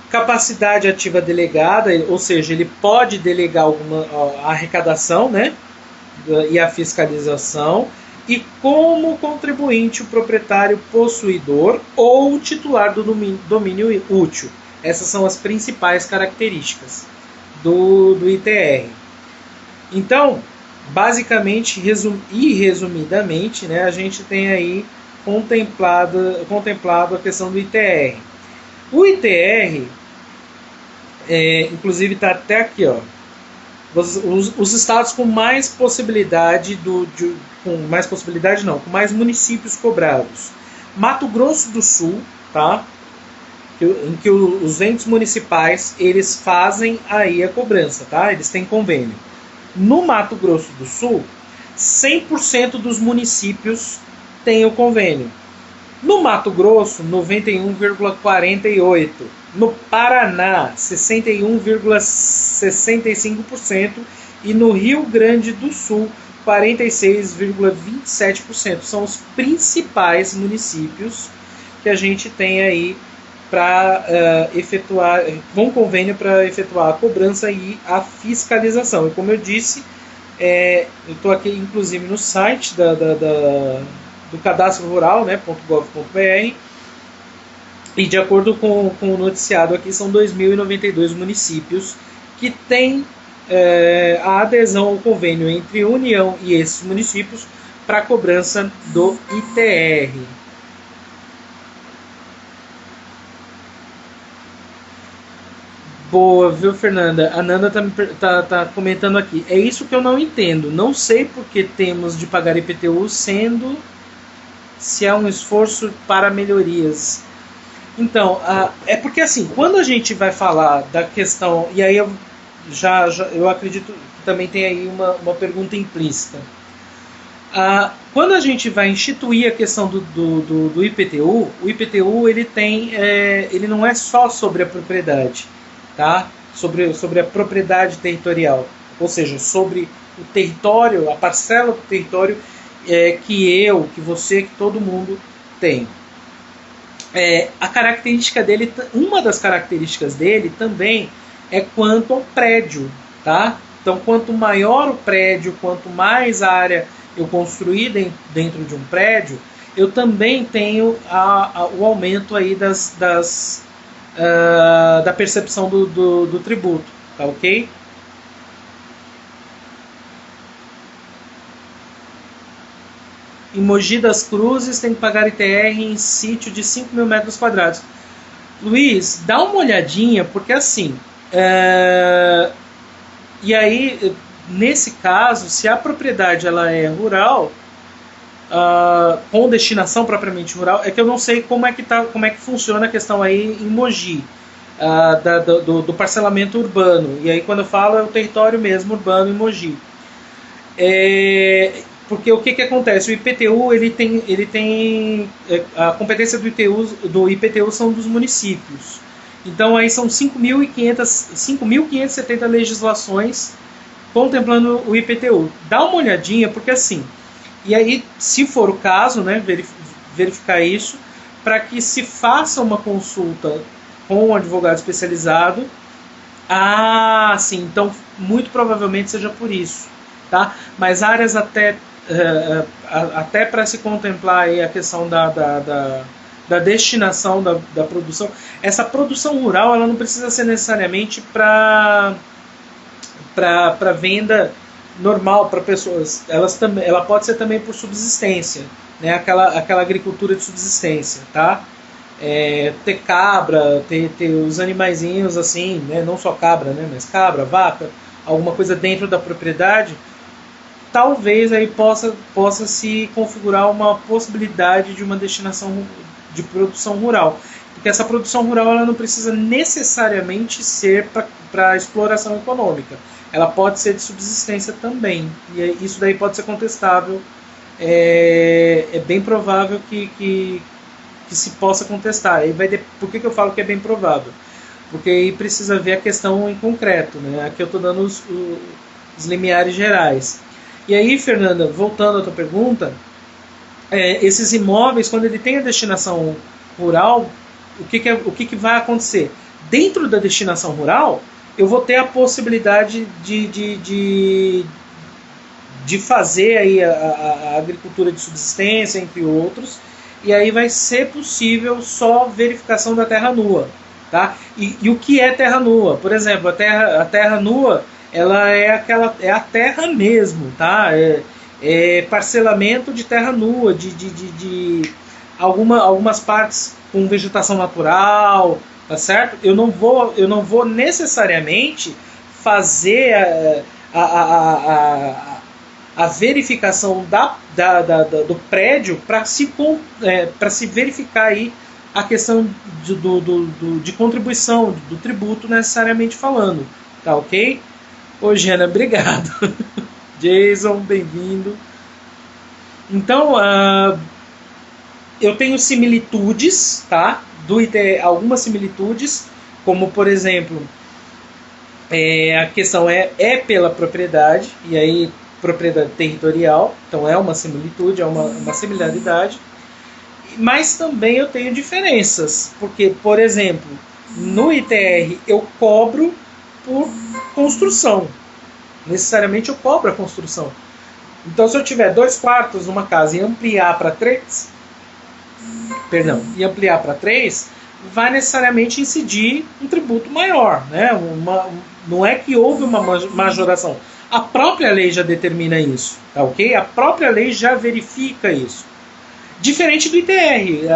Capacidade ativa delegada, ou seja, ele pode delegar a arrecadação, né? E a fiscalização. E como contribuinte, o proprietário possuidor ou o titular do domínio útil. Essas são as principais características do ITR. Então, basicamente e resumidamente, né, a gente tem aí contemplado a questão do ITR. O ITR, inclusive está até aqui, ó, os estados com mais possibilidade com mais municípios cobrados. Mato Grosso do Sul, tá? Em que os entes municipais eles fazem aí a cobrança, tá? Eles têm convênio. No Mato Grosso do Sul, 100% dos municípios têm o convênio. No Mato Grosso, 91,48%. No Paraná, 61,65%. E no Rio Grande do Sul, 46,27%. São os principais municípios que a gente tem aí para efetuar, com convênio para efetuar a cobrança e a fiscalização. E como eu disse, eu estou aqui inclusive no site do cadastro rural, né, .gov.br, e de acordo com o noticiado aqui, são 2.092 municípios que têm a adesão ao convênio entre União e esses municípios para a cobrança do ITR. Boa, viu, Fernanda? A Nanda tá comentando aqui. É isso que eu não entendo. Não sei por que temos de pagar IPTU, sendo se é um esforço para melhorias. Então, é porque assim, quando a gente vai falar da questão, e aí eu acredito que também tem aí uma pergunta implícita. Quando a gente vai instituir a questão do IPTU, o IPTU ele não é só sobre a propriedade, tá? Sobre a propriedade territorial, ou seja, sobre o território, a parcela do território que você, que todo mundo tem. A característica dele, uma das características dele também é quanto ao prédio, tá? Então, quanto maior o prédio, quanto mais área eu construir dentro de um prédio, eu também tenho o aumento aí da percepção do tributo, tá ok? Em Mogi das Cruzes tem que pagar ITR em sítio de 5.000 metros quadrados. Luiz, dá uma olhadinha, porque assim, e aí, nesse caso, se a propriedade ela é rural, com destinação propriamente rural, é que eu não sei como é que funciona a questão aí em Mogi, do parcelamento urbano. E aí quando eu falo é o território mesmo urbano em Mogi. Porque o que acontece? O IPTU ele tem a competência do IPTU são dos municípios. Então aí são 5.570 legislações contemplando o IPTU. Dá uma olhadinha, porque assim, e aí, se for o caso, né, verificar isso, para que se faça uma consulta com um advogado especializado. Sim, então muito provavelmente seja por isso, tá? Mas áreas até para se contemplar aí a questão da destinação da produção. Essa produção rural ela não precisa ser necessariamente para venda normal para pessoas. Ela pode ser também por subsistência, né? Aquela agricultura de subsistência, tá? Ter cabra, ter os animaizinhos assim, né? Não só cabra, né? Mas cabra, vaca, alguma coisa dentro da propriedade. Talvez aí possa se configurar uma possibilidade de uma destinação de produção rural, porque essa produção rural ela não precisa necessariamente ser para exploração econômica, ela pode ser de subsistência também, e isso daí pode ser contestável, é bem provável que se possa contestar. Por que eu falo que é bem provável? Porque aí precisa ver a questão em concreto, né? Aqui eu estou dando os limiares gerais. E aí, Fernanda, voltando à tua pergunta, esses imóveis, quando ele tem a destinação rural, o que vai acontecer? Dentro da destinação rural, eu vou ter a possibilidade de fazer aí a agricultura de subsistência, entre outros, e aí vai ser possível só verificação da terra nua, tá? E o que é terra nua? Por exemplo, a terra nua, ela é a terra mesmo, tá? Parcelamento de terra nua, de algumas partes com vegetação natural, tá certo? Eu não vou necessariamente fazer a verificação do prédio para se verificar aí a questão de contribuição do tributo necessariamente falando, tá ok? Ô, Jana, obrigado. Jason, bem-vindo. Então, eu tenho similitudes, tá? Algumas similitudes, como, por exemplo, a questão é pela propriedade, e aí propriedade territorial, então é uma similitude, é uma similaridade. mas também eu tenho diferenças, porque, por exemplo, no ITR eu cobro por construção, necessariamente eu cobro a construção. Então, se eu tiver 2/4 numa casa e ampliar para 3, vai necessariamente incidir um tributo maior, né? Não é que houve uma majoração. A própria lei já determina isso, tá ok? A própria lei já verifica isso. Diferente do ITR,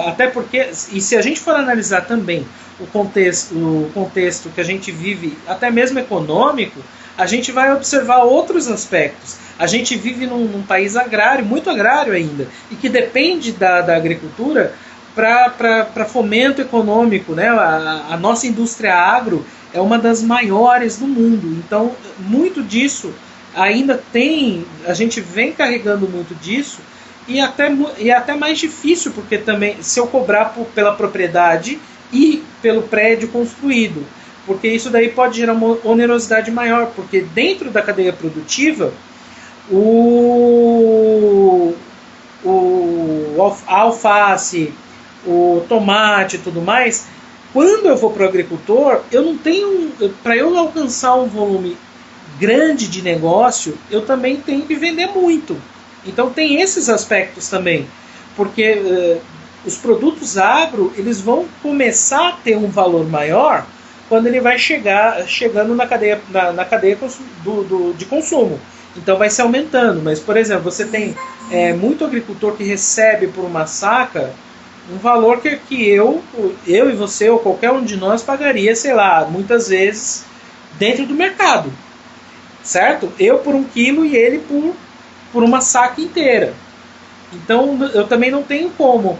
até porque, e se a gente for analisar também o contexto que a gente vive, até mesmo econômico, a gente vai observar outros aspectos. A gente vive num país agrário, muito agrário ainda, e que depende da agricultura para fomento econômico, né? A nossa indústria agro é uma das maiores do mundo. Então, muito disso ainda tem, a gente vem carregando muito disso, e até mais difícil, porque também se eu cobrar pela propriedade e pelo prédio construído, porque isso daí pode gerar uma onerosidade maior, porque dentro da cadeia produtiva a alface, o tomate e tudo mais, quando eu vou para o agricultor, eu não tenho, para eu alcançar um volume grande de negócio, eu também tenho que vender muito. Então tem esses aspectos também, porque os produtos agro, eles vão começar a ter um valor maior quando ele vai chegando na cadeia de consumo. Então vai se aumentando. Mas, por exemplo, você tem muito agricultor que recebe por uma saca um valor que eu e você ou qualquer um de nós pagaria, sei lá, muitas vezes dentro do mercado, certo? Eu por 1 quilo e ele por uma saca inteira. Então eu também não tenho como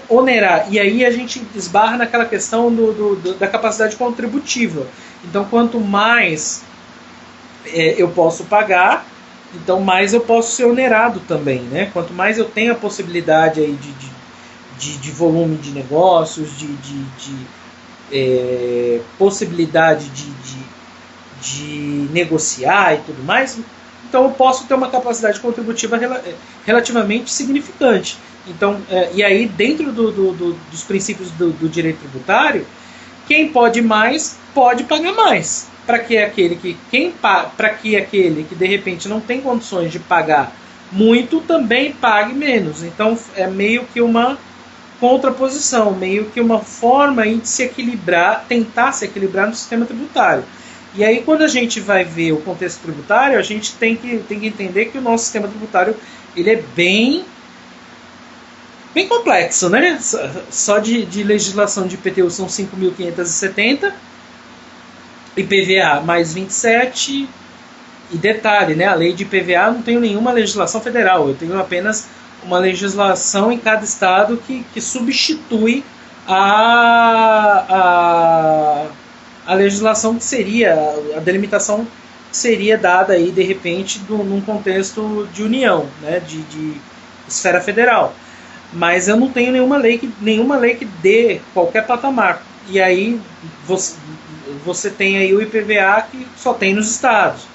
onerar. E aí a gente esbarra naquela questão da capacidade contributiva. Então quanto mais eu posso pagar, então mais eu posso ser onerado também, né? Quanto mais eu tenho a possibilidade aí de volume de negócios, possibilidade de negociar e tudo mais, então eu posso ter uma capacidade contributiva relativamente significante. Então, e aí dentro dos princípios do direito tributário, quem pode mais pode pagar mais, para que aquele que de repente não tem condições de pagar muito também pague menos. Então é meio que uma contraposição, meio que uma forma aí de se equilibrar, tentar se equilibrar no sistema tributário. E aí quando a gente vai ver o contexto tributário, a gente tem que entender que o nosso sistema tributário ele é bem complexo, né? Só de legislação de IPTU são 5.570, IPVA mais 27, e detalhe, né? A lei de IPVA não tem nenhuma legislação federal, eu tenho apenas uma legislação em cada estado que substitui a legislação que seria, a delimitação que seria dada aí de repente num contexto de união, né? de esfera federal. Mas eu não tenho nenhuma lei que dê qualquer patamar. E aí você tem aí o IPVA que só tem nos estados.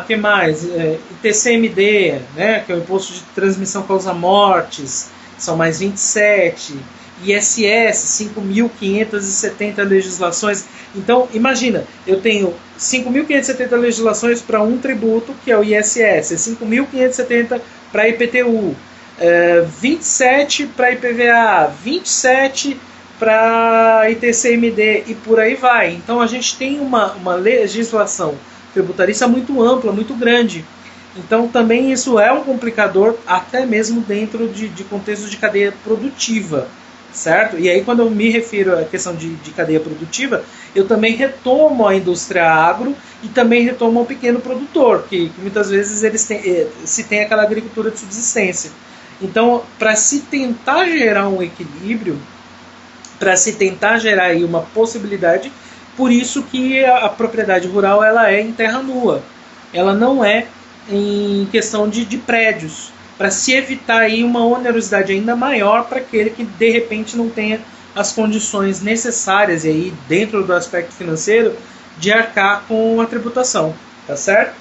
Que mais? ITCMD, né, que é o Imposto de Transmissão Causa Mortes, são mais 27. ISS, 5.570 legislações. Então, imagina, eu tenho 5.570 legislações para um tributo, que é o ISS, 5.570 para IPTU, 27 para IPVA, 27 para ITCMD e por aí vai. Então a gente tem uma legislação tributarista muito ampla, muito grande. Então também isso é um complicador até mesmo dentro de contexto de cadeia produtiva, certo? E aí quando eu me refiro à questão de cadeia produtiva, eu também retomo a indústria agro e também retomo o pequeno produtor, que muitas vezes se tem aquela agricultura de subsistência. Então, para se tentar gerar um equilíbrio, para se tentar gerar aí uma possibilidade, por isso que a propriedade rural ela é em terra nua, ela não é em questão de prédios, para se evitar aí uma onerosidade ainda maior para aquele que de repente não tenha as condições necessárias, e aí dentro do aspecto financeiro, de arcar com a tributação, tá certo?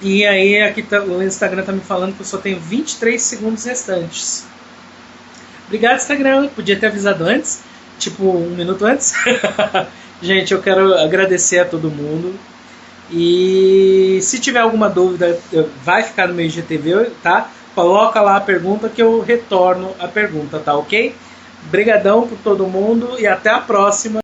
E aí aqui o Instagram tá me falando que eu só tenho 23 segundos restantes. Obrigado, Instagram. Podia ter avisado antes, tipo 1 minuto antes. Gente, eu quero agradecer a todo mundo. E se tiver alguma dúvida, vai ficar no meu IGTV, tá? Coloca lá a pergunta que eu retorno a pergunta, tá ok? Obrigadão por todo mundo e até a próxima.